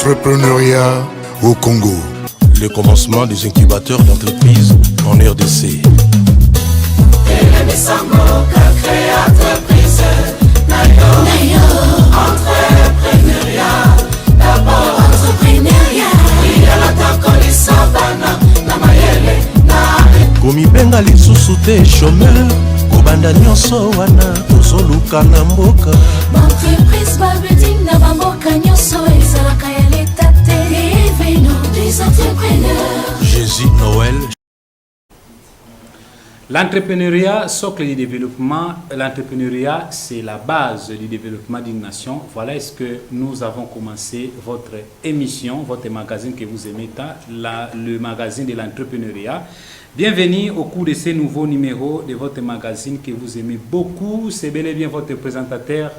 l'entrepreneuriat au Congo. Le commencement des incubateurs d'entreprises en RDC. Komibenga lisusu te chômeur kobanda nyonso wana tozoluka na mboka. Entreprise babeding na bamboka nyonso ezalaka ya leta te. Réveillons des entrepreneurs. Jésus Noël. L'entrepreneuriat, socle du développement. L'entrepreneuriat, c'est la base du développement d'une nation. Voilà est-ce que nous avons commencé votre émission, votre magazine que vous aimez tant, le magazine de l'entrepreneuriat. Bienvenue au cours de ce nouveau numéro de votre magazine que vous aimez beaucoup. C'est bel et bien votre présentateur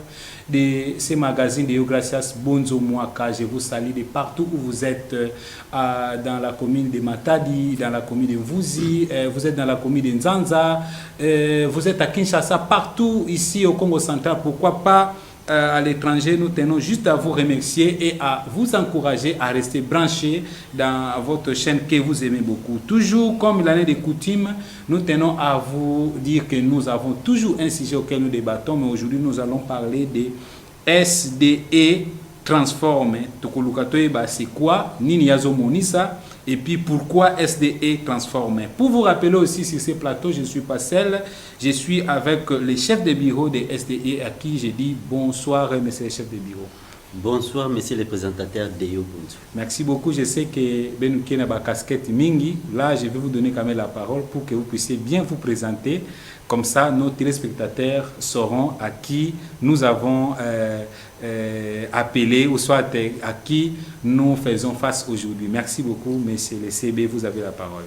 de ce magazine, de Gracias Bonzo Mwaka. Je vous salue de partout où vous êtes, dans la commune de Matadi, dans la commune de Mvuzi, vous êtes dans la commune de Nzanza, vous êtes à Kinshasa, partout ici au Congo central. Pourquoi pas à l'étranger? Nous tenons juste à vous remercier et à vous encourager à rester branchés dans votre chaîne que vous aimez beaucoup. Toujours comme l'année de coutume, nous tenons à vous dire que nous avons toujours un sujet auquel nous débattons, mais aujourd'hui nous allons parler de SDE Transforme. C'est quoi? Nini yazo monisa? Et puis pourquoi SDE Transforme? Pour vous rappeler aussi sur ces plateaux, je ne suis pas seul, je suis avec le chef de bureau de SDE à qui je dis bonsoir, monsieur le chef de bureau. Bonsoir, monsieur le présentateur de Yobuntu. Merci beaucoup. Je sais que Benouké n'a pas casquette Mingi. Là, je vais vous donner quand même la parole pour que vous puissiez bien vous présenter. Comme ça, nos téléspectateurs sauront à qui nous avons appelé ou soit à qui nous faisons face aujourd'hui. Merci beaucoup, monsieur le CB. Vous avez la parole.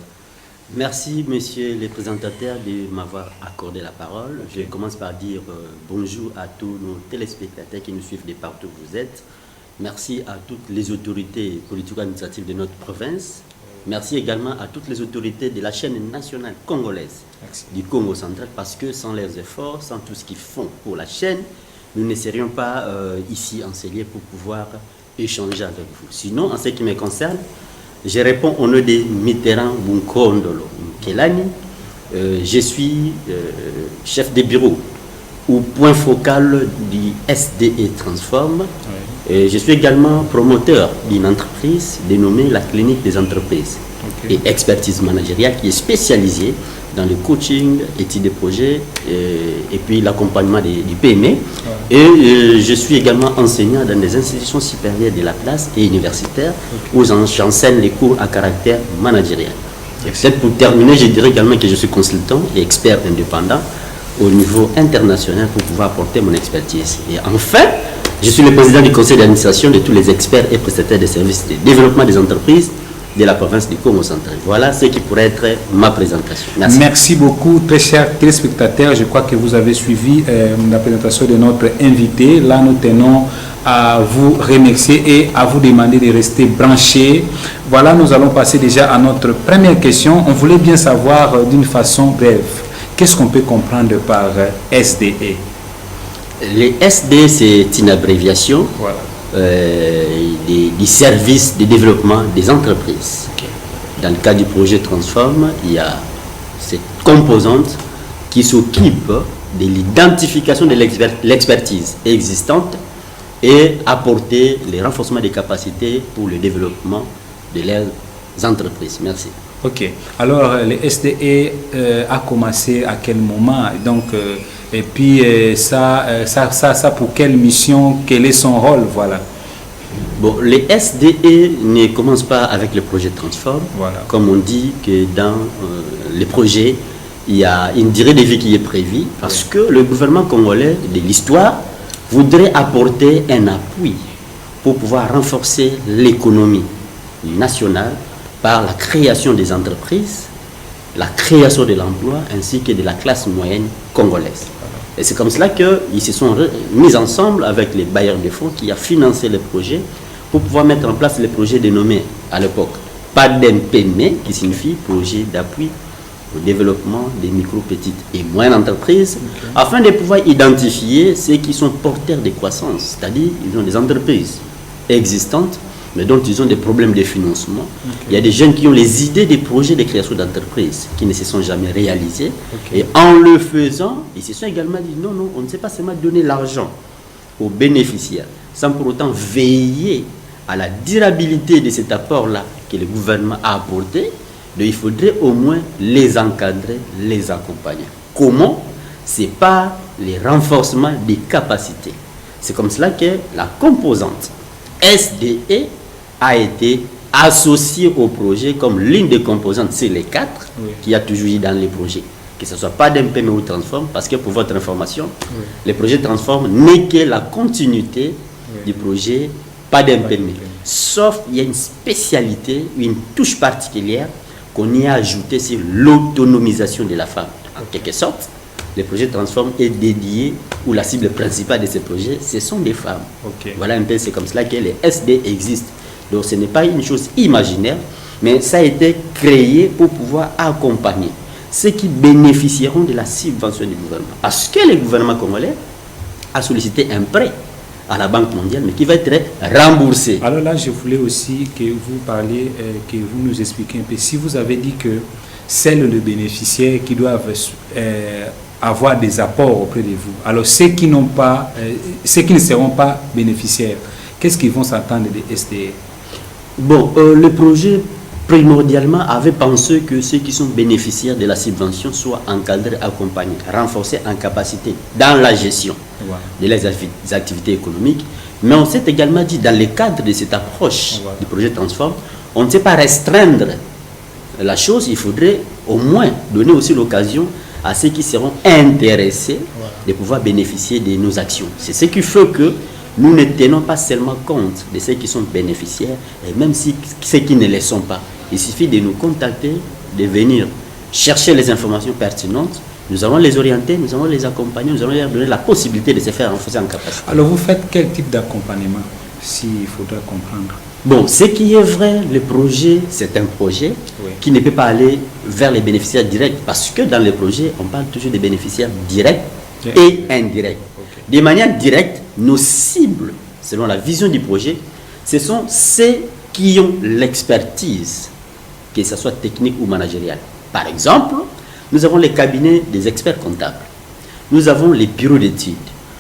Merci, monsieur le présentateur, de m'avoir accordé la parole. Je commence par dire bonjour à tous nos téléspectateurs qui nous suivent de partout où vous êtes. Merci à toutes les autorités politico-administratives de notre province. Merci également à toutes les autorités de la chaîne nationale congolaise du Congo central, parce que sans leurs efforts, sans tout ce qu'ils font pour la chaîne, nous ne serions pas ici enseignés pour pouvoir échanger avec vous. Sinon, en ce qui me concerne, je réponds au nom de Mitterrand Bunkondolo Kelani. Je suis chef de bureau ou point focal du SDE Transforme. Et je suis également promoteur d'une entreprise dénommée la Clinique des entreprises et expertise managériale qui est spécialisée dans le coaching, études de projets et puis l'accompagnement du PME. Et je suis également enseignant dans des institutions supérieures de la place et universitaires où j'enseigne les cours à caractère managérial. Peut-être pour terminer, je dirais également que je suis consultant et expert indépendant au niveau international pour pouvoir apporter mon expertise. Et enfin, je suis le président du conseil d'administration de tous les experts et prestataires de services de développement des entreprises de la province du Congo central. Voilà ce qui pourrait être ma présentation. Merci. Merci beaucoup, très chers téléspectateurs. Je crois que vous avez suivi la présentation de notre invité. Là, nous tenons à vous remercier et à vous demander de rester branchés. Voilà, nous allons passer déjà à notre première question. On voulait bien savoir d'une façon brève, qu'est-ce qu'on peut comprendre par SDE? Les SD, c'est une abréviation du service de développement des entreprises. Dans le cas du projet Transforme, il y a cette composante qui s'occupe de l'identification de l'expertise existante et apporter les renforcements des capacités pour le développement de leurs entreprises. Merci. Ok. Alors, le SDE a commencé à quel moment? Donc, et puis, ça pour quelle mission? Quel est son rôle? Voilà. Bon, les SDE ne commencent pas avec le projet Transform. Voilà. Comme on dit que dans les projets, il y a une durée de vie qui est prévue parce que le gouvernement congolais de l'histoire voudrait apporter un appui pour pouvoir renforcer l'économie nationale par la création des entreprises, la création de l'emploi ainsi que de la classe moyenne congolaise. Et c'est comme cela qu'ils se sont mis ensemble avec les bailleurs de fonds qui a financé le projet pour pouvoir mettre en place le projet dénommé à l'époque PADEMPME, qui signifie projet d'appui au développement des micro, petites et moyennes entreprises, afin de pouvoir identifier ceux qui sont porteurs de croissance, c'est-à-dire ils ont des entreprises existantes mais dont ils ont des problèmes de financement. Il y a des jeunes qui ont les idées des projets de création d'entreprises qui ne se sont jamais réalisés. Et en le faisant, ils se sont également dit non, on ne sait pas seulement donner l'argent aux bénéficiaires, sans pour autant veiller à la durabilité de cet apport-là que le gouvernement a apporté. Donc il faudrait au moins les encadrer, les accompagner. Comment? C'est par les renforcements des capacités. C'est comme cela que la composante SDE a été associée au projet comme l'une des composantes, c'est les 4 qu'il y a toujours eu dans les projets. Que ce ne soit pas d'MPM ou Transform, parce que pour votre information, les projets Transform n'est que la continuité du projet, pas d'MPM. Sauf il y a une spécialité, une touche particulière qu'on y a ajoutée, c'est l'autonomisation de la femme. En quelque sorte, le projet Transform est dédié, ou la cible principale de ces projets, ce sont des femmes. Voilà un peu, c'est comme cela que les SD existent. Donc ce n'est pas une chose imaginaire, mais ça a été créé pour pouvoir accompagner ceux qui bénéficieront de la subvention du gouvernement. Parce que le gouvernement congolais a sollicité un prêt à la Banque mondiale, mais qui va être remboursé. Alors là, je voulais aussi que vous parliez, que vous nous expliquiez un peu. Si vous avez dit que c'est le bénéficiaire qui doivent avoir des apports auprès de vous, alors ceux qui n'ont pas, ceux qui ne seront pas bénéficiaires, qu'est-ce qu'ils vont s'attendre des SDE? Bon, le projet primordialement avait pensé que ceux qui sont bénéficiaires de la subvention soient encadrés, accompagnés, renforcés en capacité dans la gestion de les activités économiques. Mais on s'est également dit, dans le cadre de cette approche du projet Transform, on ne sait pas restreindre la chose, il faudrait au moins donner aussi l'occasion à ceux qui seront intéressés de pouvoir bénéficier de nos actions. C'est ce qui fait que nous ne tenons pas seulement compte de ceux qui sont bénéficiaires, et même si ceux qui ne le sont pas. Il suffit de nous contacter, de venir chercher les informations pertinentes. Nous allons les orienter, nous allons les accompagner, nous allons leur donner la possibilité de se faire renforcer en capacité. Alors vous faites quel type d'accompagnement, s'il faudra comprendre? Bon, ce qui est vrai, le projet, c'est un projet qui ne peut pas aller vers les bénéficiaires directs, parce que dans les projets, on parle toujours des bénéficiaires directs et indirects. De manière directe, nos cibles, selon la vision du projet, ce sont ceux qui ont l'expertise, que ce soit technique ou managériale. Par exemple, nous avons les cabinets des experts comptables, nous avons les bureaux d'études,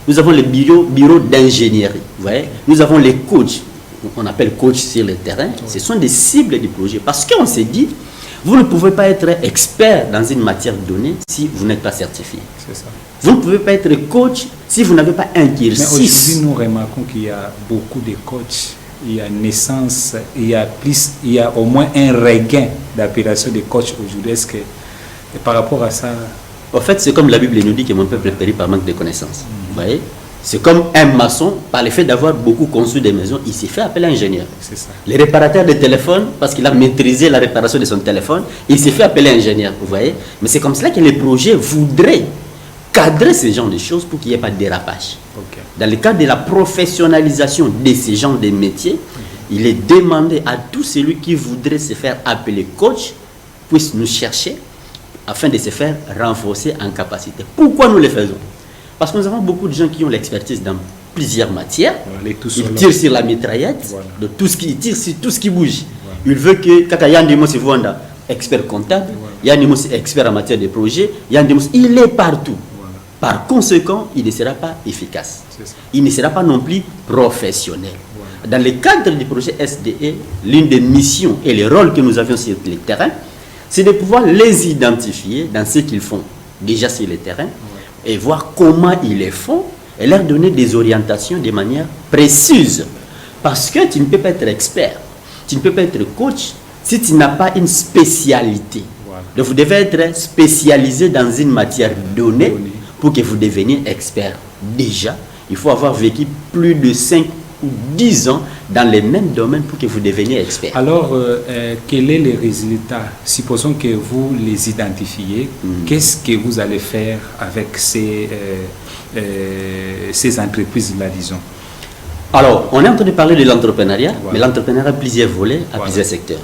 nous avons les bureaux d'ingénierie, nous avons les coachs, on appelle coachs sur le terrain. Ce sont des cibles du projet, parce qu'on s'est dit, vous ne pouvez pas être expert dans une matière donnée si vous n'êtes pas certifié. C'est ça. Vous ne pouvez pas être coach si vous n'avez pas un cursus. Mais aujourd'hui, nous remarquons qu'il y a beaucoup de coachs. Il y a naissance, il y a au moins un regain d'appellation de coach aujourd'hui. Est-ce que par rapport à ça... En fait, c'est comme la Bible nous dit que mon peuple périt par manque de connaissances. Vous voyez? C'est comme un maçon, par le fait d'avoir beaucoup construit des maisons, il s'est fait appeler ingénieur. C'est ça. Le réparateur de téléphone, parce qu'il a maîtrisé la réparation de son téléphone, il s'est fait appeler ingénieur. Vous voyez? Mais c'est comme cela que les projets voudraient cadrer ce genre de choses pour qu'il n'y ait pas de dérapage. Dans le cadre de la professionnalisation de ces genres de métiers, il est demandé à tout celui qui voudrait se faire appeler coach puisse nous chercher afin de se faire renforcer en capacité. Pourquoi nous le faisons? Parce que nous avons beaucoup de gens qui ont l'expertise dans plusieurs matières. Ils tirent sur la mitraillette, de tout ce qui tire sur tout ce qui bouge. Il veut que quand il y a un démon, c'est vous expert comptable, il y a un démon, c'est expert en matière de projet, il y a un démon, il est partout. Par conséquent, il ne sera pas efficace. Il ne sera pas non plus professionnel. Dans le cadre du projet SDE, l'une des missions et les rôles que nous avions sur le terrain, c'est de pouvoir les identifier dans ce qu'ils font déjà sur le terrain et voir comment ils les font et leur donner des orientations de manière précise. Parce que tu ne peux pas être expert, tu ne peux pas être coach si tu n'as pas une spécialité. Donc vous devez être spécialisé dans une matière donnée pour que vous deveniez expert. Déjà, il faut avoir vécu plus de 5 ou 10 ans dans les mêmes domaines pour que vous deveniez expert. Alors, quels sont les résultats? Supposons que vous les identifiez. Qu'est-ce que vous allez faire avec ces entreprises-là, disons? Alors, on est en train de parler de l'entrepreneuriat, mais l'entrepreneuriat a plusieurs volets, à plusieurs secteurs.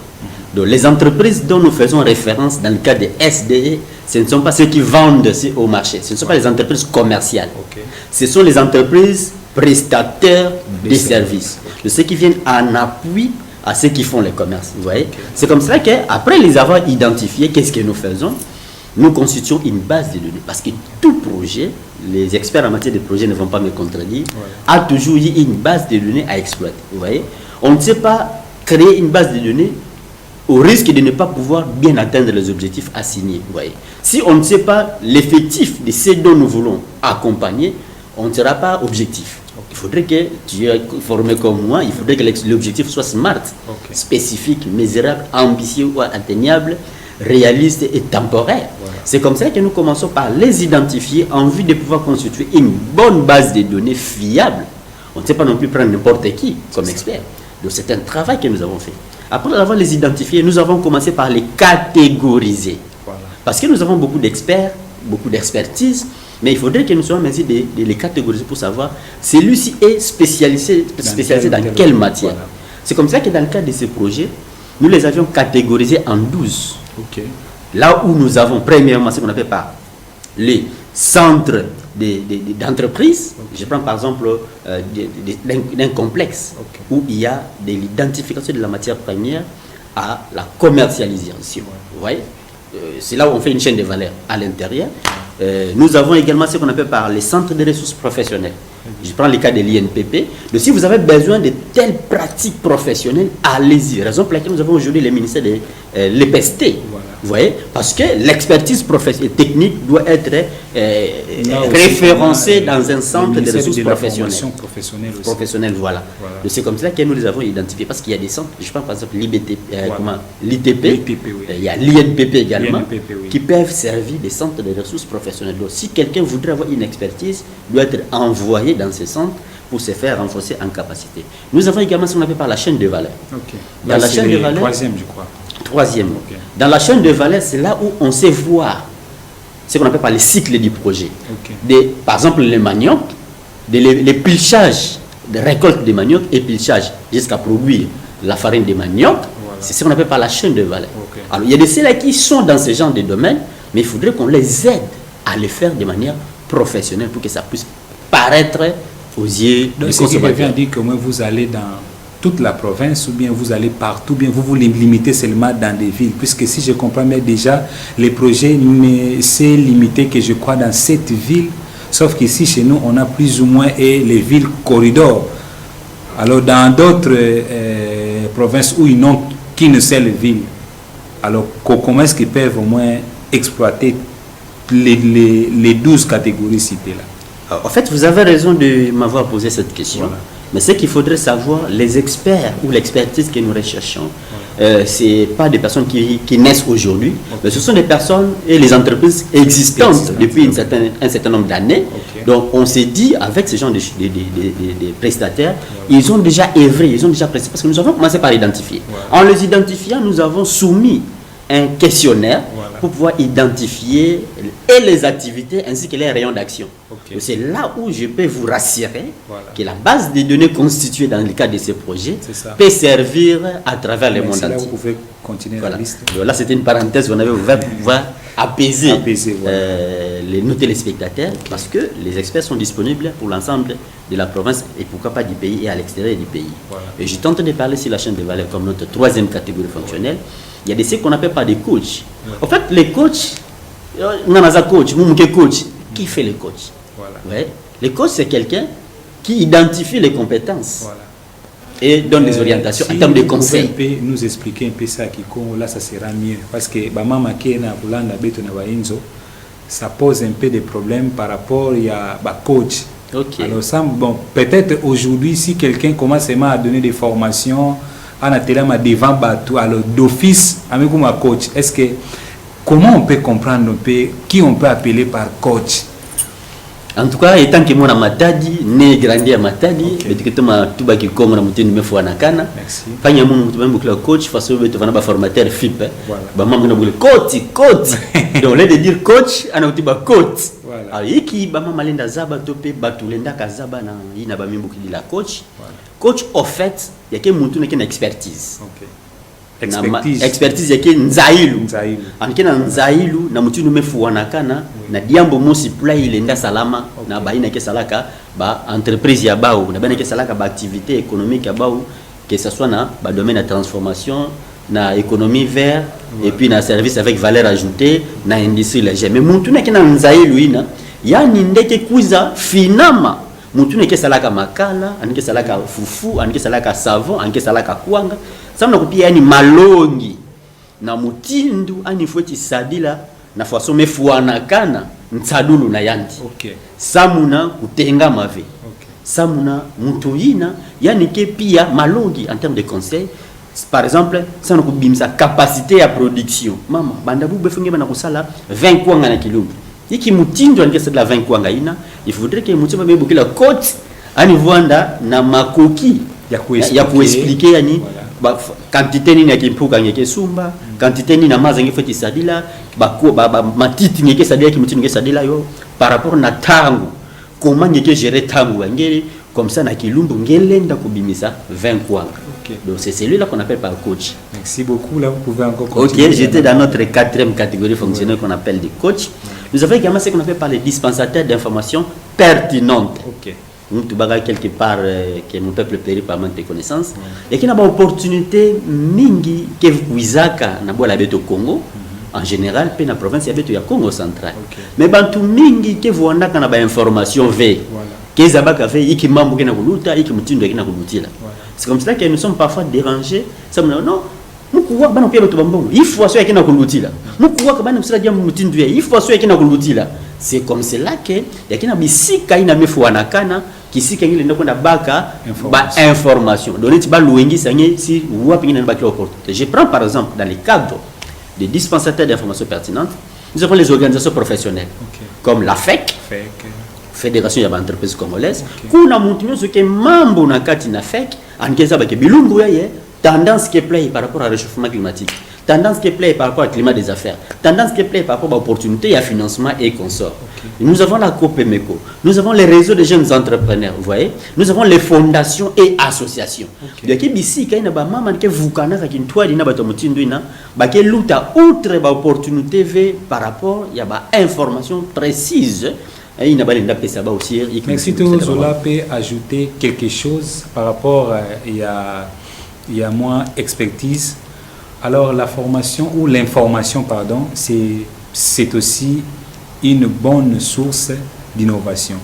Donc, les entreprises dont nous faisons référence dans le cas des SDE, ce ne sont pas ceux qui vendent au marché, ce ne sont pas les entreprises commerciales. Ce sont les entreprises prestataires des services, de ceux qui viennent en appui à ceux qui font les commerces. Vous voyez, c'est comme cela qu'après les avoir identifiés, qu'est-ce que nous faisons? Nous constituons une base de données, parce que tout projet, les experts en matière de projet ne vont pas me contredire, a toujours eu une base de données à exploiter. Vous voyez, on ne sait pas créer une base de données au risque de ne pas pouvoir bien atteindre les objectifs assignés. Vous voyez, si on ne sait pas l'effectif de ce dont nous voulons accompagner, on ne sera pas objectif. Il faudrait que tu es formé comme moi, il faudrait que l'objectif soit smart, spécifique, mesurable, ambitieux ou atteignable, réaliste et temporaire. C'est comme ça que nous commençons par les identifier en vue de pouvoir constituer une bonne base de données fiable. On ne sait pas non plus prendre n'importe qui comme expert. Donc c'est un travail que nous avons fait. Après avoir les identifiés, nous avons commencé par les catégoriser. Parce que nous avons beaucoup d'experts, beaucoup d'expertise, mais il faudrait que nous soyons en mesure de les catégoriser pour savoir celui-ci est spécialisé dans quelle matière. C'est comme ça que dans le cadre de ce projet, nous les avions catégorisés en 12. Là où nous avons premièrement ce qu'on appelle par les centres d'entreprise. Je prends par exemple d'un complexe où il y a de l'identification de la matière première à la commercialisation. Vous voyez, c'est là où on fait une chaîne de valeur à l'intérieur. Nous avons également ce qu'on appelle par les centres de ressources professionnelles. Je prends le cas de l'INPP. Donc, si vous avez besoin de telles pratiques professionnelles, allez-y. Raison pour laquelle nous avons aujourd'hui le ministère de l'EPST. Vous voyez, parce que l'expertise technique doit être référencée dans un centre de ressources professionnelles. Voilà. Donc, c'est comme ça que nous les avons identifiés. Parce qu'il y a des centres, je prends par exemple l'ITP, il y a l'INPP également, qui peuvent servir des centres de ressources professionnelles. Donc, si quelqu'un voudrait avoir une expertise, il doit être envoyé dans ces centres pour se faire renforcer en capacité. Nous avons également ce qu'on appelle par la chaîne de valeur. Dans la chaîne de valeur, troisième, je crois. Troisième. Dans la chaîne de valeur, c'est là où on sait voir ce qu'on appelle par les cycles du projet. Par exemple, les manioc, les pilchages, de récolte de manioc et pilchage jusqu'à produire la farine de manioc, c'est ce qu'on appelle par la chaîne de valeur. Alors, il y a de ceux-là qui sont dans ce genre de domaine, mais il faudrait qu'on les aide à le faire de manière professionnelle pour que ça puisse paraître aux yeux du consommateur. Donc, ce qui veut dire que vous allez dans toute la province ou bien vous allez partout, ou bien vous vous limitez seulement dans des villes, puisque si je comprends bien déjà, les projets ne s'est limité que je crois dans cette ville, sauf qu'ici chez nous on a plus ou moins les villes corridors. Alors dans d'autres provinces où ils n'ont qu'une seule ville, alors comment est-ce qu'ils peuvent au moins exploiter les 12 catégories citées là? En fait, vous avez raison de m'avoir posé cette question. Mais ce qu'il faudrait savoir, les experts ou l'expertise que nous recherchons, ce n'est pas des personnes qui naissent aujourd'hui, mais ce sont des personnes et les entreprises existantes depuis un certain nombre d'années. Donc on s'est dit, avec ce genre de prestataires, ils ont déjà œuvré, ils ont déjà pressé, parce que nous avons commencé par identifier. En les identifiant, nous avons soumis un questionnaire pour pouvoir identifier et les activités ainsi que les rayons d'action. C'est là où je peux vous rassurer que la base des données constituée dans le cadre de ces projets peut servir à travers le monde entier. Là, vous pouvez continuer la liste. Là, c'était une parenthèse, on avait ouvert pour pouvoir apaiser nos téléspectateurs, parce que les experts sont disponibles pour l'ensemble de la province et pourquoi pas du pays et à l'extérieur du pays. Et je tente de parler sur la chaîne de valeur comme notre troisième catégorie fonctionnelle. Il y a des ce qu'on appelle pas des coachs. En fait, les coachs, qui fait les coachs? Les coachs, c'est quelqu'un qui identifie les compétences et donne des orientations en termes de conseils. Vous pouvez nous expliquer un peu ça, là ça sera mieux. Parce que ça pose un peu de problèmes par rapport à coach. Alors ça, bon, peut-être aujourd'hui, si quelqu'un commence à donner des formations, en atelier devant Batou, alors d'office avec ma coach, est-ce que comment on peut comprendre un peu qui on peut appeler par coach? En tout cas, étant que moi à Matadi, né grandi à Matadi, mais que ma tuba qui comme na mutini me fois na kana. Pas y a mon coach parce que tu vas formateur FIP. Bah maman na boule coach. Donc là de dire coach, ana tuba coach. Alors iki ba maman lenda zaba topé batulenda kazaba na ina ba mimbuki la coach. Coach, au fait, il y a que une expertise. expertise yake nzailu ankena nzailu na mutu numefuanakana na diambo mosi pla ilenda salama na baina ke salaka ba entreprise ya bao na baina ke salaka ba activité économique ya bao que ce soit na ba domaine de transformation na économie vert et puis na service avec valeur ajoutée na industrie légère mais mutu na kena nzailu ina yani ndeke kuiza finama mutu na ke salaka makala anike salaka fufu anike salaka savon anike salaka kuanga samna kupia yani malongi na mutindu anifueti sadila na façon mefuanakana ntsadulu na yanti samuna kutenga mave samuna mutoyina yani ke pia malongi en termes de conseil par exemple samna kubimisa capacité ya production mama bandabu befunge bana kusala 20 kwanga na kilombe iki mutindu anike sadila 20 kwanga ina il faudrait que mutima bebuki la côte ani voanda na makoki ya kuexpliquer yani quantité ni yakimpuka ngeke sumba quantité ni na maza ngefeti sadila ba matiti ngeke sadila ki mutini ngeke sadila yo par rapport na tangu comment ngeke gérer tangu ngeli comme ça na kilumbu ngelenda kubimisa 20 kwanga donc c'est celui-là qu'on appelle par coach. Merci beaucoup, là vous pouvez encore continuer. OK, j'étais dans notre quatrième catégorie fonctionnelle qu'on appelle des coachs. Nous avons également ce qu'on appelle par les dispensateurs d'informations pertinentes. OK. Nous avons quelque part que mon peuple périt par manque de connaissances. Et qu'il y a une opportunité mingi que vous avez au Congo, en général, puis dans la province, il y a Congo central. Mais bantu mingi que vous avez une information V. C'est comme ça que nous sommes parfois dérangés. Non, il faut assurer qu'il y a un c'est comme cela que il y a bisika ina mefuanakana kisika ngile ndako na baka ba information donner ba luengi sanye si wapi ngina ba opportunité. Je prends par exemple dans les cadres des dispensateurs d'informations pertinentes, nous avons les organisations professionnelles comme la FEC, Fédération des entreprises congolaises, kuna mutumyo ce que mambo na kati na FEC ankeza ba ke bilungu yaye tendance qui plaît par rapport au réchauffement climatique, tendance qui plaît par rapport au climat des affaires, tendance qui plaît par rapport aux opportunités à financement et consorts. Nous avons la COPEMECO, nous avons les réseaux de jeunes entrepreneurs, vous voyez, nous avons les fondations et associations. Donc, ici, quand il y a des gens qui vous connaissent, qui ont des gens qui luta outre les opportunités par rapport à des informations précises. Merci tous. Zola peut ajouter quelque chose par rapport il y a moins expertise. Alors la formation ou l'information, pardon, c'est aussi une bonne source d'innovation.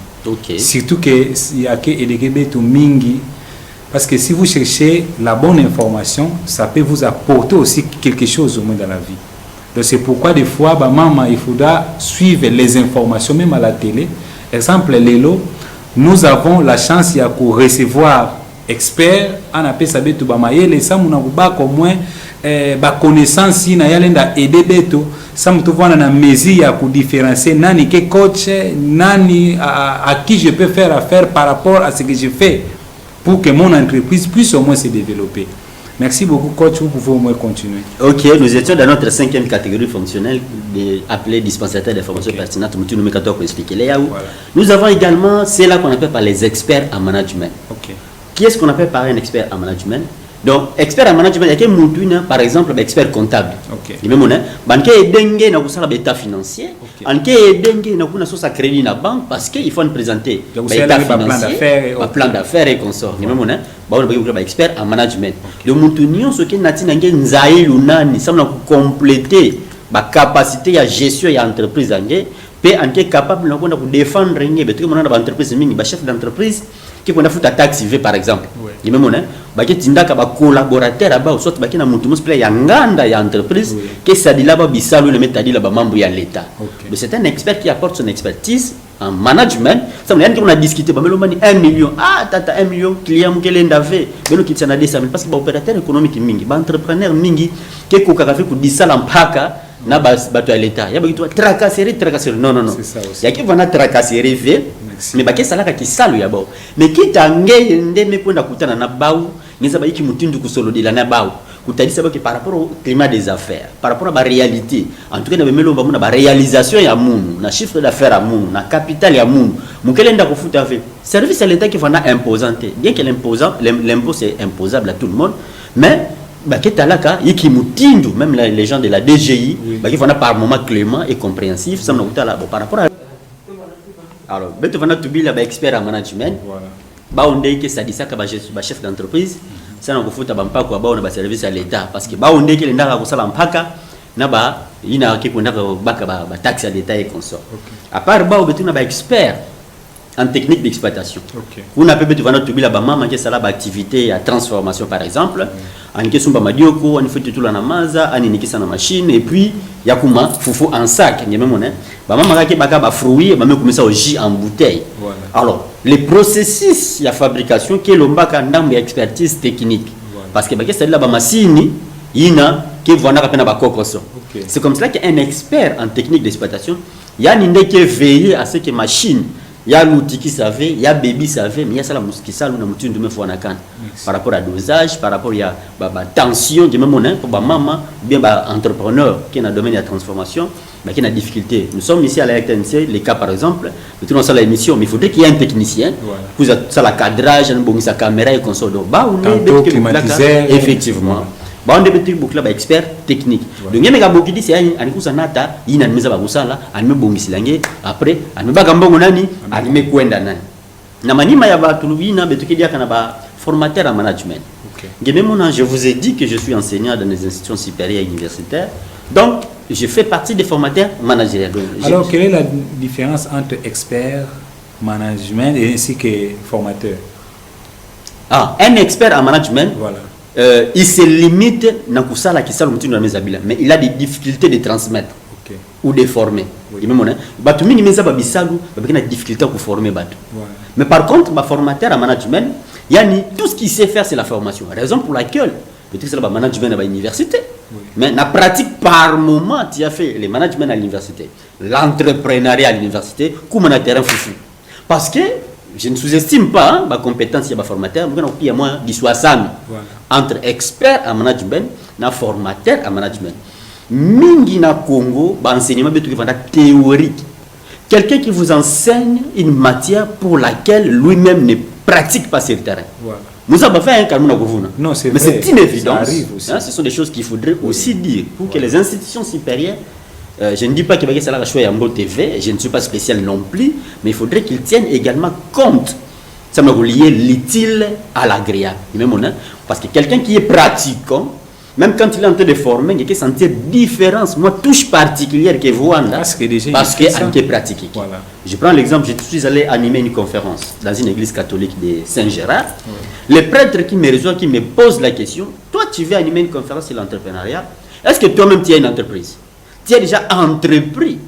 Surtout qu'il y a que Edegebe to Mingi. Parce que si vous cherchez la bonne information, ça peut vous apporter aussi quelque chose au moins dans la vie. Donc c'est pourquoi des fois, maman, il faudra suivre les informations, même à la télé. Exemple, Lelo, nous avons la chance de recevoir experts, on appelle ça beto bamaye, les gens qui au moins connaissance si na yalenda aider beto, ça me trouve na mesure pour différencier nani que coach, nani à qui je peux faire affaire par rapport à ce que je fais pour que mon entreprise puisse au moins se développer. Merci beaucoup, coach. Vous pouvez au moins continuer. OK, nous étions dans notre 5e catégorie fonctionnelle appelée dispensateur d'informations pertinentes. Pour expliquer les Nous avons également celle-là qu'on appelle par les experts en management. Qui est-ce qu'on appelle par un expert en management? Donc, expert en management, il y a par exemple expert comptable. Il y a un état financier. Il y a un crédit dans la banque parce qu'il faut présenter l'état financier, un plan d'affaires et consorts. Il y a un expert en management. Donc, nous avons compléter la capacité de gestion de l'entreprise. Et on est capable de défendre les chefs d'entreprise qui ont fait la taxe par exemple. Il y a un collaborateur là-bas, soit il y a une entreprise qui s'est dit là-bas, membre de l'État. C'est un expert qui apporte son expertise en management. Ça veut dire qu'on a discuté, 1 million, tata 1 million, client qui est avait, mais qui s'en a dit ça, parce que l'opérateur économique mingi, l'entrepreneur mingi, qui est fait pour 10 ans en paka, na bato à l'État. Il y a tracasserie. Non. Il y a qui va tracasserie, mais il y a qui salu yabo. Mais qui t'a engagé ndeme kwenda kutana na bau, nisa ba iki mutindu kusolodila na bau. Kutadi que par rapport au climat des affaires, par rapport à la réalité, en tout cas na bemelo ba na réalisation ya munu, na chiffre d'affaires ya munu, na capital ya munu. Mukelenda kufuta fait. Service à l'État qui va imposante. Bien que l'impôt c'est imposable à tout le monde, mais bah qui talaka qui mutindu même les gens de la DGI bah qui vont par moment clément et compréhensif ça nous là par rapport à alors beto vana to bila ba expert en management voilà ba onde que ça dit ça que ba chef d'entreprise ça na kufuta ba mpako ba on ba service à l'état parce que ba onde que ndaka kusala mpaka na ba ina ki kunda ba taxe à l'état et consort à part ba beto na ba expert en technique d'exploitation. On a peut-être vendre tout la maman qui est là activité à transformation par exemple. En question ba madioko, on fait tout la namaza, on iniki ça na machine et puis yakuma fufu en sac, ni même on est. Ba maman qui baka ba fruits, ba même comme ça au jus en bouteille. Voilà. Alors, les processus ya fabrication qui lombaka ndambo ya expertise technique. Voilà. Parce que ba c'est là ba machine ina qui vona ka pena ba kokoso. C'est comme cela qu'un expert en technique d'exploitation, il y a une qui veille à ce que machine il y a l'outil qui savait, il y a baby savait, mais il y a ça la mousse qui savait, on a mouture de me faire un can. Par rapport à dosage, par rapport à la tension, de même on pour maman, bien entrepreneur qui est dans le domaine de la transformation, qui a des difficultés. Nous sommes ici à la RTNC, les cas par exemple, nous sommes à l'émission, mais il faudrait qu'il y ait un technicien, pour ça la cadrage, sa caméra et console. Tantôt climatiseur. Effectivement. On est beaucoup là expert technique. Donc il y a beaucoup dit c'est un coup ça nata, il n'a mis à bagusa là, il met bon silangue après, il met bagambongo nani, il met kwenda nani. Na manima ya ba tulubina betuki dia kana ba formateur en management. Je vous ai dit que je suis enseignant dans les institutions supérieures et universitaires. Donc je fais partie des formateurs managériels. Alors quelle est la différence entre expert management et ainsi que formateur? Un expert en management. Voilà. Il se limite à kusala kisala mtu na mezabila mais il a des difficultés de transmettre ou de former. Il même on batu mingi meza babisalu babika na difficulté à former batu. Mais par contre ma formateur en management yani tout ce qu'il sait faire c'est la formation. Raison pour laquelle peut-être c'est le management à l'université. Mais la pratique par moment tu as fait le management à l'université, l'entrepreneuriat à l'université comme un terrain foufou. Parce que je ne sous-estime pas ma compétence de formateur, mais il y a moins de 60 entre expert en management et formateur en management. Mingi na Congo, enseignement théorique. Quelqu'un qui vous enseigne une matière pour laquelle lui-même ne pratique pas sur le terrain. Nous avons fait un canon à Gouvuna. Mais c'est une évidence. Ce sont des choses qu'il faudrait aussi dire pour que les institutions supérieures. Je ne dis pas qu'il y a un choix en TV, je ne suis pas spécial non plus, mais il faudrait qu'ils tiennent également compte. Ça me relie l'utile à l'agréable. Parce que quelqu'un qui est pratiquant, même quand il est en train de former, il y a sentir différence, moi touche particulière que vous en parce qu'il est pratiqué. Voilà. Je prends l'exemple, je suis allé animer une conférence dans une église catholique de Saint-Gérard. Le prêtre qui me reçoit, qui me pose la question, toi tu veux animer une conférence sur l'entrepreneuriat, est-ce que toi-même tu as une entreprise? Tu as déjà entrepris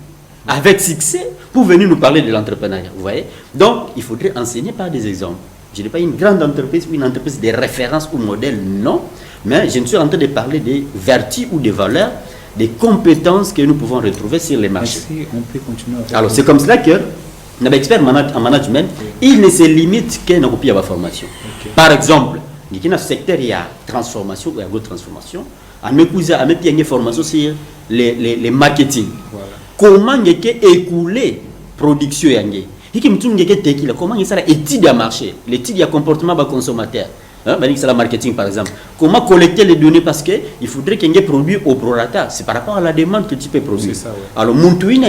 avec succès pour venir nous parler de l'entrepreneuriat. Vous voyez? Donc, il faudrait enseigner par des exemples. Je n'ai pas une grande entreprise ou une entreprise de référence ou modèle, non. Mais je ne suis en train de parler des vertus ou des valeurs, des compétences que nous pouvons retrouver sur les marchés. Merci, on peut continuer. Alors, c'est comme cela que un expert en management, il ne se limite qu'à une copie à la formation. Par exemple, dans le secteur, il y a transformation ou agro-transformation. À mes cousins, à mes pieds, formation sur les marketing. Voilà. Comment écouler production yangé. Comment il s'est étude de marché, l'étude de comportement des consommateurs. C'est la marketing par exemple. Comment collecter les données parce que il faudrait qu'il y ait produit au prorata. C'est par rapport à la demande que tu peux produire. Ça, ouais. Alors Montouine,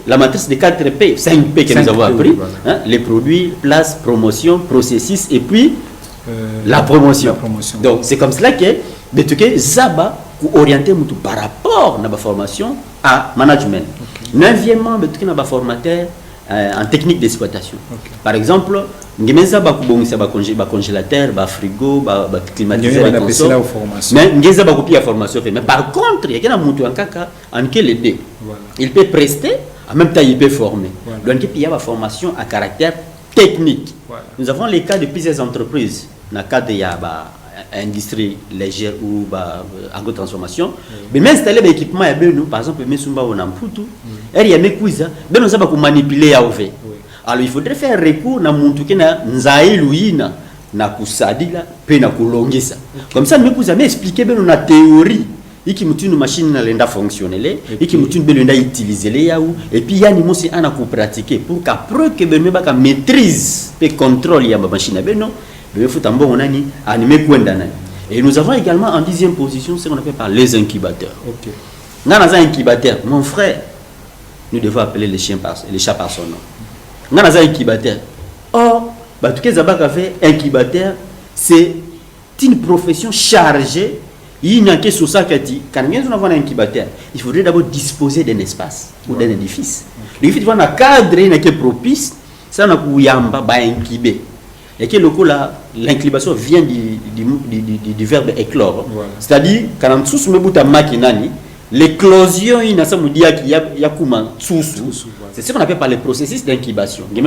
la matrice de 4P, 5P que nous avons appris. Voilà. Les produits, place, promotion, processus et puis la promotion. Donc c'est comme cela que Zaba pour orienter par rapport à la formation à management. Neuvièmement, un formateur en technique d'exploitation. Par exemple, nous avons congélateur, frigo, climatiseur, mais nous avons la formation. Mais par contre, il y a un mouton en qui les deux. Il peut prester, en même temps il peut former. Donc il y a une formation à caractère technique. Nous avons les cas de plusieurs entreprises. Dans le cas de industrie légère ou agro-transformation. Mais même installer l'équipement, par exemple, il y a des coups, nous avons manipulé à ouvrir. Alors il faudrait faire recours à Nzaïlouina, na kusadila, puis na kulongisa. Comme ça, nous avons expliqué la théorie. Il y a une machine qui fonctionne, il y a une machine qui utilise, et puis il y a une machine qui pratique pour qu'après que nous maîtrise et contrôle la machine. Il faut animer Et nous avons également en 10e position ce qu'on appelle par les incubateurs. Ok. Dans un incubateur, mon frère, nous devons appeler les chats par son nom. Dans un incubateur. Or, tout ce que fait incubateur, c'est une profession chargée. Il n'y a que sur ça que quand nous avons un incubateur, il faudrait d'abord disposer d'un espace ou d'un édifice. L'édifice doit avoir un cadre qui est propice, ça n'a pas incuber. Et que le coup là, l'incubation vient du verbe éclore. Voilà. C'est-à-dire, quand on sous me bout à maquinani, l'éclosion, il y a c'est ce qu'on appelle par le processus d'incubation. Nous,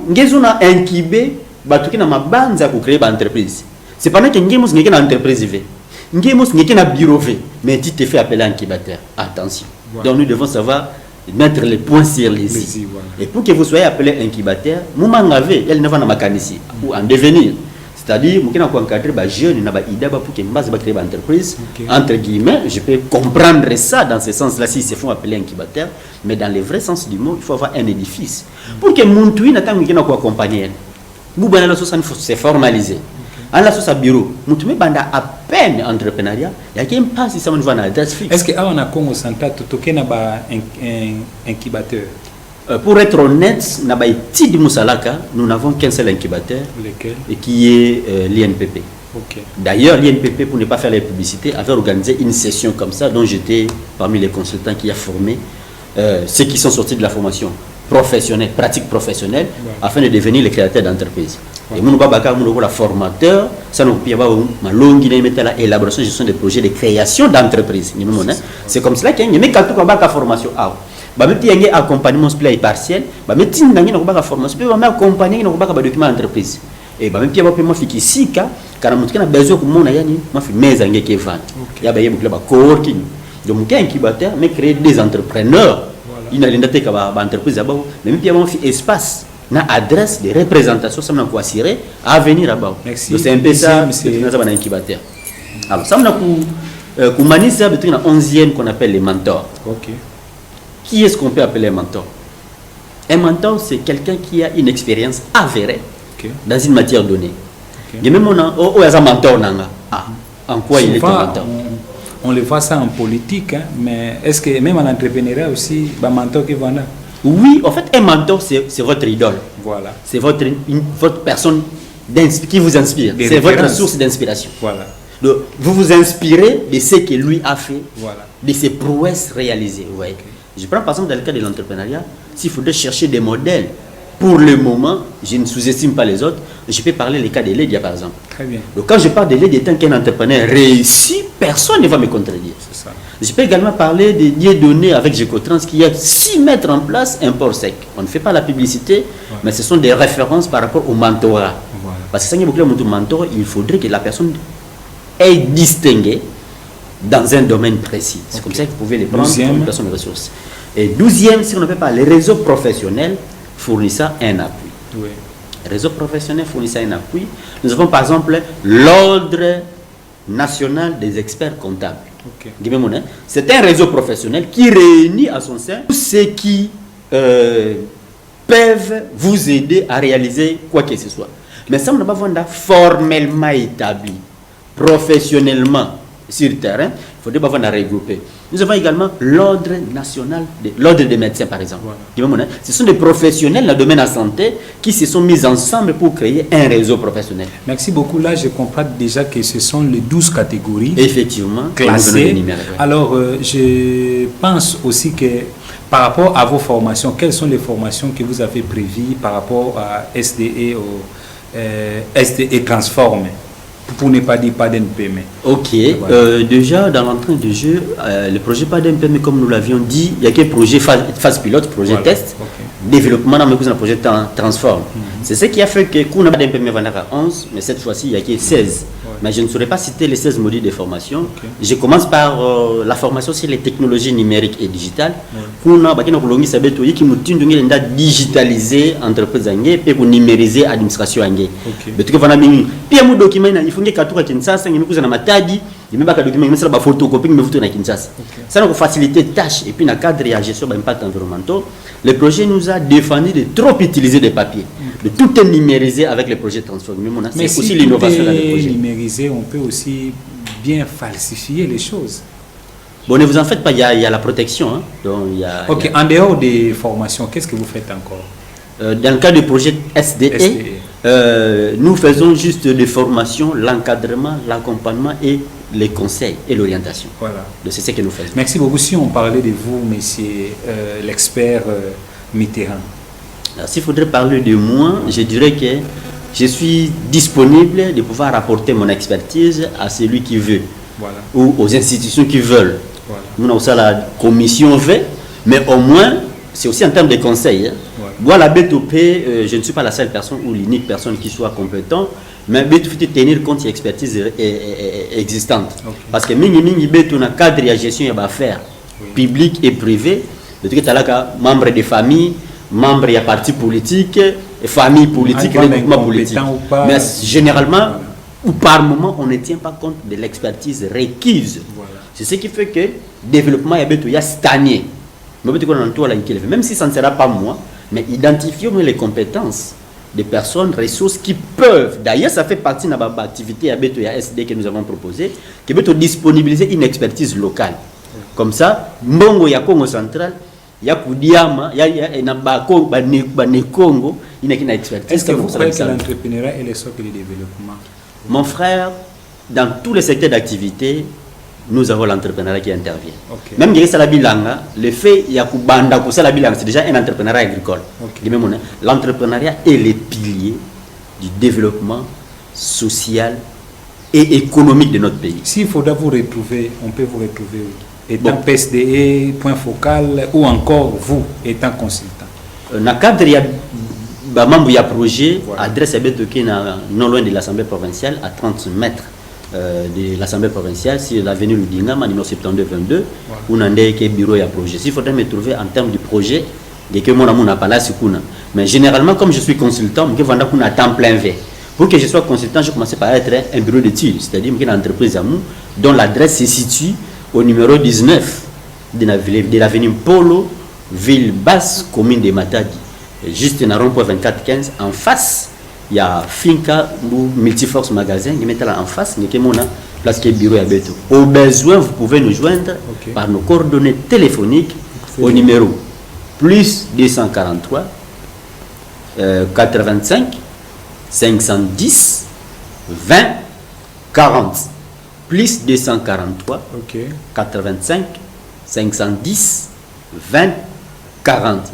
nous avons incubé, nous avons créé une entreprise. C'est pendant que nous avons une entreprise. Nous avons un bureau, mais tu te fais appeler incubateur. Attention. Voilà. Donc nous devons savoir mettre les points sur les i. Voilà. Et pour que vous soyez appelé incubateur, nous elle ne va pas ou en devenir. C'est-à-dire, nous avons encadré les jeunes, nous avons idée pour qu'ils créent une entreprise. Entre guillemets, je peux comprendre ça dans ce sens-là, s'ils se font appeler incubateur. Mais dans le vrai sens du mot, il faut avoir un édifice. Pour que mon tweet n'attende pas qu'on accompagne. Nous avons se formaliser. En la sauce à bureau, nous avons à peine entrepreneuriat, il y a un pas si ça me va dans l'adresse fixe. Est-ce que on a Congo Central tout un incubateur? Pour être honnête, nous n'avons qu'un seul incubateur. Lequel? Et qui est l'INPP. Okay. D'ailleurs, l'INPP, pour ne pas faire les publicités, avait organisé une session comme ça, dont j'étais parmi les consultants qui a formé ceux qui sont sortis de la formation professionnelle, pratique professionnelle, afin de devenir les créateurs d'entreprise. Et nous avons la formateur, ça nous a longue élaboration gestion des projets de création d'entreprise. C'est comme cela qu'il y a une formation. Il y a un accompagnement partiel, il y a une formation, il y a un accompagnement document d'entreprise. Et même si on fait ici, quand on a besoin de mon ayani, moi je fais mes années qui vendent. Il y a un coworking. Donc un incubateur, mais créer des entrepreneurs. Il y a une entreprise même si on fait espace. Na adresse de représentation, ça m'a assuré à venir là-bas. C'est un peu ça, c'est un incubateur. Alors, ça m'a dit ça, c'est un 11e qu'on appelle les mentors. Okay. Qui est-ce qu'on peut appeler un mentor? Un mentor, c'est quelqu'un qui a une expérience avérée dans une matière donnée. Et même on a un mentor. En quoi il est un mentor? On le voit ça en politique, hein, mais est-ce que même en entrepreneuriat aussi, un mentor qui va là? Oui, en fait, un mentor, c'est votre idole. Voilà. C'est votre personne qui vous inspire. C'est votre source d'inspiration. Voilà. Donc, vous vous inspirez de ce que lui a fait, voilà, de ses prouesses réalisées. Ouais. Okay. Je prends par exemple dans le cas de l'entrepreneuriat, s'il faudrait chercher des modèles, pour le moment, je ne sous-estime pas les autres, je peux parler des cas de Lédia par exemple. Très bien. Donc, quand je parle de Lédia étant qu'un entrepreneur réussi, personne ne va me contredire. C'est ça. Je peux également parler de Dieudonné avec Gécotrans qui a 6 mettre en place un port sec. On ne fait pas la publicité, mais ce sont des références par rapport au mentorat. Voilà. Parce que ça, mentor, il faudrait que la personne est distinguée dans un domaine précis. C'est comme ça que vous pouvez les prendre comme personne de ressources. Et 12e, si on ne peut pas, les réseaux professionnels fournissant un appui. Oui. Les réseaux professionnels fournissant un appui. Nous avons par exemple l'Ordre national des experts comptables. Okay. C'est un réseau professionnel qui réunit à son sein tous ceux qui peuvent vous aider à réaliser quoi que ce soit. Mais ça, on n'a pas besoin d'être formellement établi, professionnellement sur le terrain. Il faudrait pas avoir regrouper. Nous avons également l'ordre national, l'ordre des médecins par exemple. Voilà. Ce sont des professionnels dans le domaine de la santé qui se sont mis ensemble pour créer un réseau professionnel. Merci beaucoup. Là, je comprends déjà que ce sont les 12 catégories. Effectivement. Classées. Alors, je pense aussi que par rapport à vos formations, quelles sont les formations que vous avez prévues par rapport à SDE, SDE Transforme? Pour ne pas dire pas d'NPM. Ok, voilà. Déjà dans l'entrain de jeu, le projet pas d'NPM, comme nous l'avions dit, il y a qu'un projet phase pilote, projet test, développement dans le projet Transform. C'est ce qui a fait que qu'on a pas d'NPM à 11, mais cette fois-ci il y a que 16. Mais je ne saurais pas citer les 16 modules de formation. Je commence par la formation sur les technologies numériques et digitales. Qu'on a qui nous digitaliser entreprise et pour numériser administration. Mais tout document il faut que Kinshasa, il il même pas document mais ça ba photocopie mais photo na Kinshasa ça nous faciliter tâche et puis na cadre de gestion d'impact environnemental le projet nous a défendu de trop utiliser des papiers de tout est numérisé avec les projets transformés mais c'est si aussi l'innovation dans les projets numérisé on peut aussi bien falsifier les choses. Bon, ne vous en faites pas, il y a la protection. Hein. Donc, ok, en dehors des formations, qu'est-ce que vous faites encore? Dans le cas du projet SDE, nous faisons juste des formations, l'encadrement, l'accompagnement et les conseils et l'orientation. Voilà. C'est ce que nous faisons. Merci beaucoup. Si on parlait de vous, monsieur l'expert Mitterrand. S'il faudrait parler de moi, je dirais que je suis disponible de pouvoir apporter mon expertise à celui qui veut. Voilà. Ou aux institutions qui veulent. Voilà. Nous avons ça la commission veut, mais au moins, c'est aussi en termes de conseils. Hein. Voilà. Moi, la BTOP, je ne suis pas la seule personne ou l'unique personne qui soit compétente, mais BTOP tenir compte de l'expertise existante. Okay. Parce que mingi BTOP na cadre de gestion il y a affaires publiques et privées. Le truc est là membres de famille, membres de partis politiques, famille politique, regroupement politique. Mais généralement. Voilà. Ou par moment, on ne tient pas compte de l'expertise requise. Voilà. C'est ce qui fait que le développement est stagné. Même si ça ne sera pas moi, mais identifions les compétences des personnes, ressources qui peuvent. D'ailleurs, ça fait partie de l'activité SD que nous avons proposée, qui peut disponibiliser une expertise locale. Comme ça, Mbongo ya Congo central, il y a Koudiama, il y a Congo, il y a une expertise. Est-ce que vous croyez que l'entrepreneuriat est le socle du développement? Mon frère, dans tous les secteurs d'activité, nous avons l'entrepreneuriat qui intervient. Okay. Même le fait qu'il y a c'est déjà un entrepreneuriat agricole. Okay. L'entrepreneuriat est le pilier du développement social et économique de notre pays. S'il faudra vous retrouver, on peut vous retrouver étant PSDE, point focal, ou encore vous étant consultant. Dans le cadre, il y a membre du projet, adresse non loin de l'Assemblée provinciale, à 30 mètres de l'Assemblée provinciale, sur l'avenue Ludingama, numéro 7222, où on a un bureau et un projet. S'il faudrait me trouver en termes de projet, mais généralement, comme je suis consultant, je vais à temps plein V. Pour que je sois consultant, je commence par être un bureau d'études, c'est-à-dire une entreprise à nous, dont l'adresse se situe au numéro 19 de l'avenue Polo, ville basse, commune de Matadi. Juste dans rond-point 2415, en face, il y a Finca ou Multiforce Magasin, qui est là en face, qui est mon place qui est bureau à Beto. Au besoin, vous pouvez nous joindre par nos coordonnées téléphoniques au numéro plus 243 85 510 20 40 plus 243 85 510 20 40.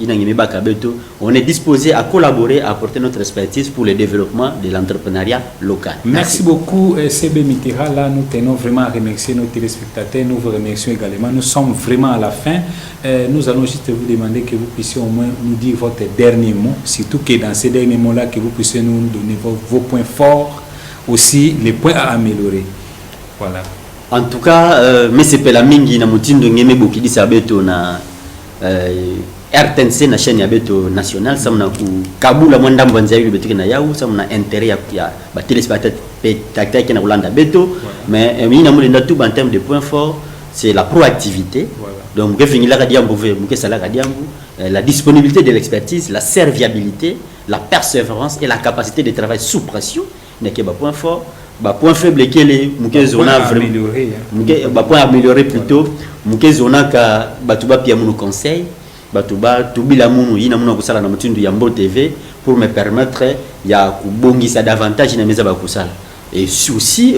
On est disposé à collaborer, à apporter notre expertise pour le développement de l'entrepreneuriat local. Merci beaucoup, CB Mitterrand. Là, nous tenons vraiment à remercier nos téléspectateurs. Nous vous remercions également. Nous sommes vraiment à la fin. Nous allons juste vous demander que vous puissiez au moins nous dire votre dernier mot. Surtout que dans ces derniers mots-là, que vous puissiez nous donner vos points forts, aussi les points à améliorer. Voilà. En tout cas, M. Pelamingi, na mutindo ngeme bokidi sabeto na RTNC na chaîne ya beto national samna ku kabula mwanda mbanza yule beto na yau samna intérêt ya ba téléspectateurs qui na Rolanda beto mais ina mulenda tout en termes de points forts c'est la proactivité donc ke finila ka diambo ve muke sala ka diambo la disponibilité de l'expertise la serviabilité la persévérance et la capacité de travail sous pression n'est que ba point fort ba point faible que les muke zona vraiment muke ba point améliorer plutôt muke zona ka batuba pia mu conseil batuba tubila munu ina muna kusala na mutindu ya Mbo TV pour me permettre ya kubongisa davantage na meza ba kusala et aussi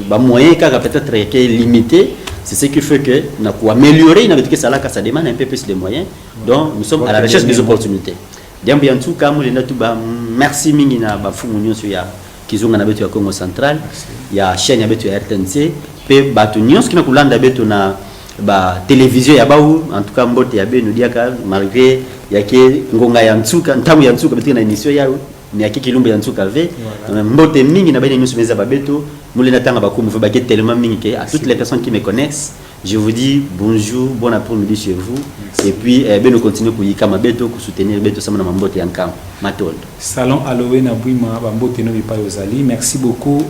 ba moyen ka peut-être que limité c'est ce qui fait que na ku améliorer na que ça là ça demande un peu plus de moyens donc nous sommes à la recherche des opportunités diambo ya ntuka mu lenda tuba merci mingi na ba fumu nyonso ya kizunga na betu ya Congo central ya chaîne ya betu ya RTNC pe batu nyonso kina kulanda betu na ba télévision ya baou en tout cas Mbote ya be nous diaka malgré yake ngonga ya ntuka ntamu ya ntuka betu na émission ya ni yake kilumba ya ntuka ve Mbote mingi na bene nyonso meza ba betu mulena tanga ba kumu ba tellement mingi que à toutes les personnes qui me connaissent je vous dis bonjour bon après-midi chez vous et puis ben nous continuer pour yika mabeto pour soutenir beto sama na Mbote ya nkam matondo salon Aloe na Bwima ba Mbote no bipa yozali merci beaucoup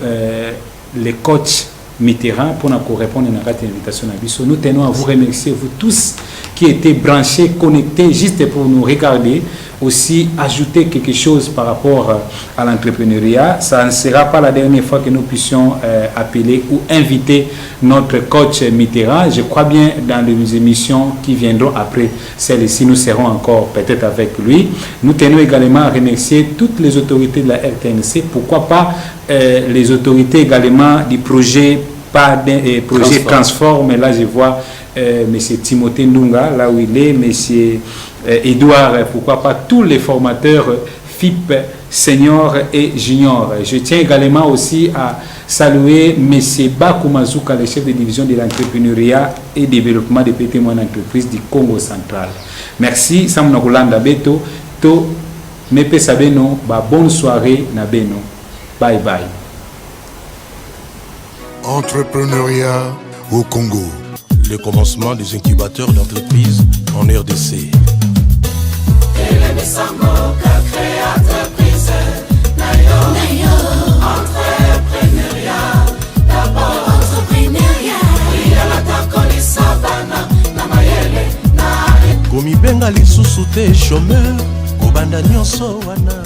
les coachs Mitterrand pour nous répondre à notre invitation. Nous tenons à vous remercier, vous tous qui étaient branchés, connectés, juste pour nous regarder. Aussi ajouter quelque chose par rapport à l'entrepreneuriat. Ça ne sera pas la dernière fois que nous puissions appeler ou inviter notre coach Mitterrand. Je crois bien dans les émissions qui viendront après celle-ci, nous serons encore peut-être avec lui. Nous tenons également à remercier toutes les autorités de la RTNC. Pourquoi pas les autorités également du projet Transforme. Là, je vois M. Timothée Ndunga, là où il est, M. Edouard, pourquoi pas tous les formateurs FIP, senior et junior. Je tiens également aussi à saluer M. Bakou Mazouka, le chef de division de l'entrepreneuriat et développement des petites et moyennes entreprises du Congo central. Merci, Sam Nakulanda Beto, to Mepe Sabeno, bonne soirée Nabeno. Bye bye. Entrepreneuriat au Congo. Le commencement des incubateurs d'entreprises en RDC. Komi benga lisusu te chômeur, kobanda nyonso wana.